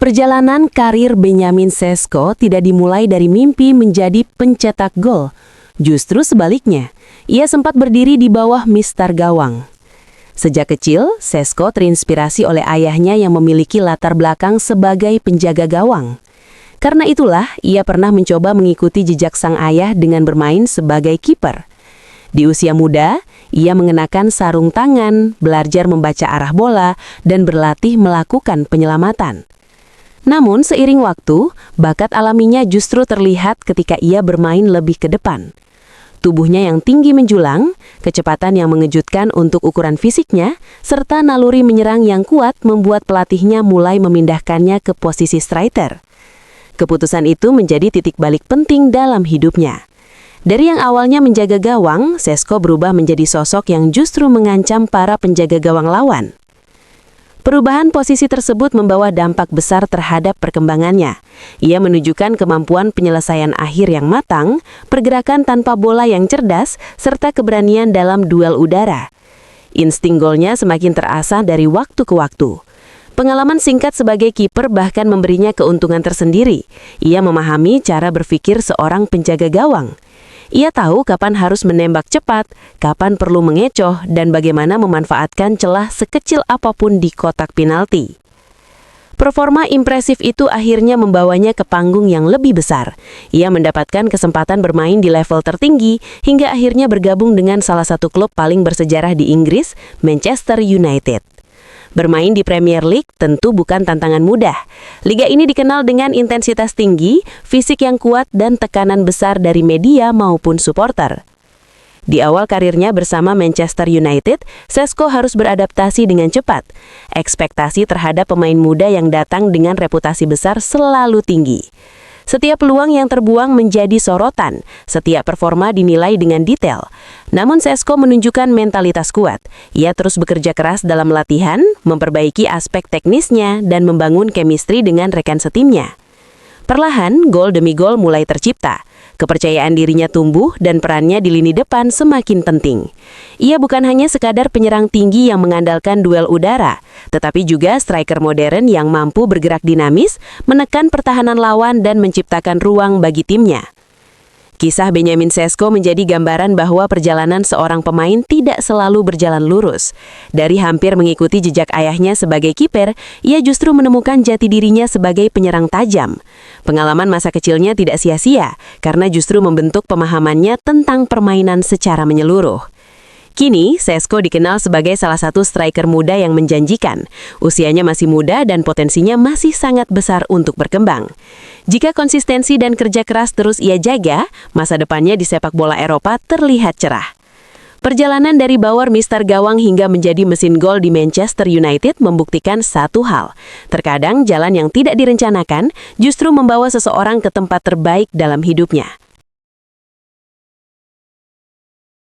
Perjalanan karir Benyamin Sesko tidak dimulai dari mimpi menjadi pencetak gol. Justru sebaliknya, ia sempat berdiri di bawah mistar gawang. Sejak kecil, Sesko terinspirasi oleh ayahnya yang memiliki latar belakang sebagai penjaga gawang. Karena itulah, ia pernah mencoba mengikuti jejak sang ayah dengan bermain sebagai kiper. Di usia muda, ia mengenakan sarung tangan, belajar membaca arah bola, dan berlatih melakukan penyelamatan. Namun, seiring waktu, bakat alaminya justru terlihat ketika ia bermain lebih ke depan. Tubuhnya yang tinggi menjulang, kecepatan yang mengejutkan untuk ukuran fisiknya, serta naluri menyerang yang kuat membuat pelatihnya mulai memindahkannya ke posisi striker. Keputusan itu menjadi titik balik penting dalam hidupnya. Dari yang awalnya menjaga gawang, Sesko berubah menjadi sosok yang justru mengancam para penjaga gawang lawan. Perubahan posisi tersebut membawa dampak besar terhadap perkembangannya. Ia menunjukkan kemampuan penyelesaian akhir yang matang, pergerakan tanpa bola yang cerdas, serta keberanian dalam duel udara. Insting golnya semakin terasah dari waktu ke waktu. Pengalaman singkat sebagai kiper bahkan memberinya keuntungan tersendiri. Ia memahami cara berpikir seorang penjaga gawang. Ia tahu kapan harus menembak cepat, kapan perlu mengecoh, dan bagaimana memanfaatkan celah sekecil apapun di kotak penalti. Performa impresif itu akhirnya membawanya ke panggung yang lebih besar. Ia mendapatkan kesempatan bermain di level tertinggi, hingga akhirnya bergabung dengan salah satu klub paling bersejarah di Inggris, Manchester United. Bermain di Premier League tentu bukan tantangan mudah. Liga ini dikenal dengan intensitas tinggi, fisik yang kuat, dan tekanan besar dari media maupun supporter. Di awal karirnya bersama Manchester United, Sesko harus beradaptasi dengan cepat. Ekspektasi terhadap pemain muda yang datang dengan reputasi besar selalu tinggi. Setiap peluang yang terbuang menjadi sorotan, setiap performa dinilai dengan detail. Namun Sesko menunjukkan mentalitas kuat. Ia terus bekerja keras dalam latihan, memperbaiki aspek teknisnya, dan membangun chemistry dengan rekan setimnya. Perlahan, gol demi gol mulai tercipta. Kepercayaan dirinya tumbuh dan perannya di lini depan semakin penting. Ia bukan hanya sekadar penyerang tinggi yang mengandalkan duel udara, tetapi juga striker modern yang mampu bergerak dinamis, menekan pertahanan lawan dan menciptakan ruang bagi timnya. Kisah Benyamin Sesko menjadi gambaran bahwa perjalanan seorang pemain tidak selalu berjalan lurus. Dari hampir mengikuti jejak ayahnya sebagai kiper, ia justru menemukan jati dirinya sebagai penyerang tajam. Pengalaman masa kecilnya tidak sia-sia, karena justru membentuk pemahamannya tentang permainan secara menyeluruh. Kini, Sesko dikenal sebagai salah satu striker muda yang menjanjikan. Usianya masih muda dan potensinya masih sangat besar untuk berkembang. Jika konsistensi dan kerja keras terus ia jaga, masa depannya di sepak bola Eropa terlihat cerah. Perjalanan dari bawah mistar gawang hingga menjadi mesin gol di Manchester United membuktikan satu hal. Terkadang jalan yang tidak direncanakan justru membawa seseorang ke tempat terbaik dalam hidupnya.